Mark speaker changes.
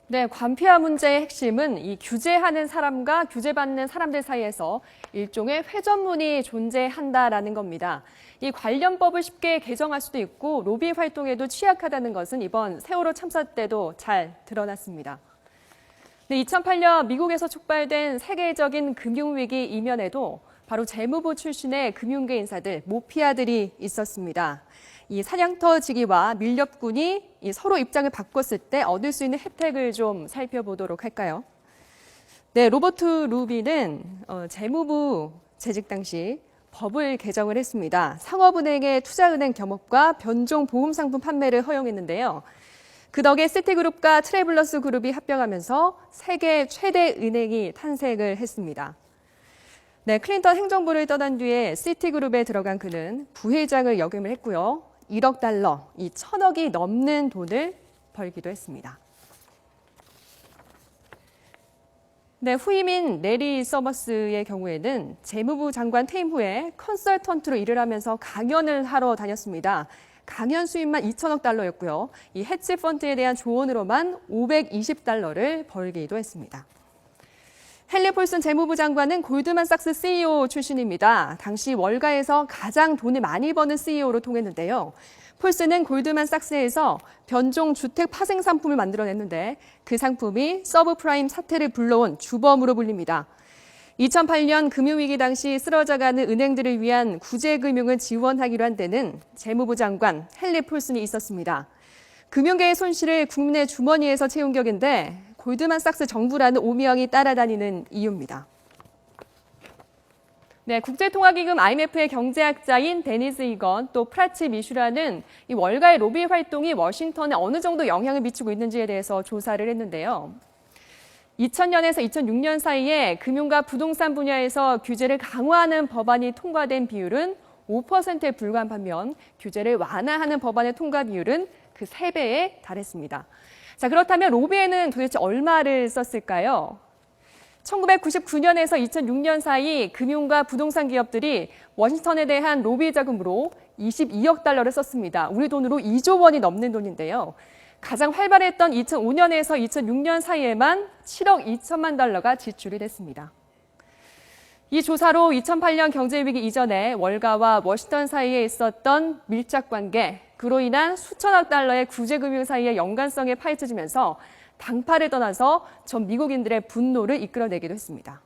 Speaker 1: 네, 관폐화 문제의 핵심은 이 규제하는 사람과 규제받는 사람들 사이에서 일종의 회전문이 존재한다라는 겁니다. 이 관련법을 쉽게 개정할 수도 있고 로비 활동에도 취약하다는 것은 이번 세월호 참사 때도 잘 드러났습니다. 네, 2008년 미국에서 촉발된 세계적인 금융위기 이면에도 바로 재무부 출신의 금융계 인사들, 모피아들이 있었습니다. 이 사냥터지기와 밀렵군이 서로 입장을 바꿨을 때 얻을 수 있는 혜택을 좀 살펴보도록 할까요? 네, 로버트 루비는 재무부 재직 당시 법을 개정을 했습니다. 상업은행의 투자은행 겸업과 변종 보험상품 판매를 허용했는데요. 그 덕에 시티그룹과 트래블러스 그룹이 합병하면서 세계 최대 은행이 탄생을 했습니다. 네, 클린턴 행정부를 떠난 뒤에 시티그룹에 들어간 그는 부회장을 역임을 했고요. 1억 달러, 이 1,000억이 넘는 돈을 벌기도 했습니다. 네, 후임인 내리 서머스의 경우에는 재무부 장관 퇴임 후에 컨설턴트로 일을 하면서 강연을 하러 다녔습니다. 강연 수입만 2,000억 달러였고요. 이 헤지 펀드에 대한 조언으로만 520달러를 벌기도 했습니다. 헨리 폴슨 재무부 장관은 골드만삭스 CEO 출신입니다. 당시 월가에서 가장 돈을 많이 버는 CEO로 통했는데요. 폴슨은 골드만삭스에서 변종 주택 파생 상품을 만들어냈는데 그 상품이 서브프라임 사태를 불러온 주범으로 불립니다. 2008년 금융위기 당시 쓰러져가는 은행들을 위한 구제금융을 지원하기로 한 데는 재무부 장관 헨리 폴슨이 있었습니다. 금융계의 손실을 국민의 주머니에서 채운 격인데 골드만삭스 정부라는 오명이 따라다니는 이유입니다. 네, 국제통화기금 IMF의 경제학자인 데니스 이건 또 프라치 미슈라는 이 월가의 로비 활동이 워싱턴에 어느 정도 영향을 미치고 있는지에 대해서 조사를 했는데요. 2000년에서 2006년 사이에 금융과 부동산 분야에서 규제를 강화하는 법안이 통과된 비율은 5%에 불과한 반면 규제를 완화하는 법안의 통과 비율은 그 3배에 달했습니다. 자, 그렇다면 로비에는 도대체 얼마를 썼을까요? 1999년에서 2006년 사이 금융과 부동산 기업들이 워싱턴에 대한 로비 자금으로 22억 달러를 썼습니다. 우리 돈으로 2조 원이 넘는 돈인데요. 가장 활발했던 2005년에서 2006년 사이에만 7억 2천만 달러가 지출이 됐습니다. 이 조사로 2008년 경제위기 이전에 월가와 워싱턴 사이에 있었던 밀착 관계, 그로 인한 수천억 달러의 구제금융 사이의 연관성에 파헤쳐지면서 당파를 떠나서 전 미국인들의 분노를 이끌어내기도 했습니다.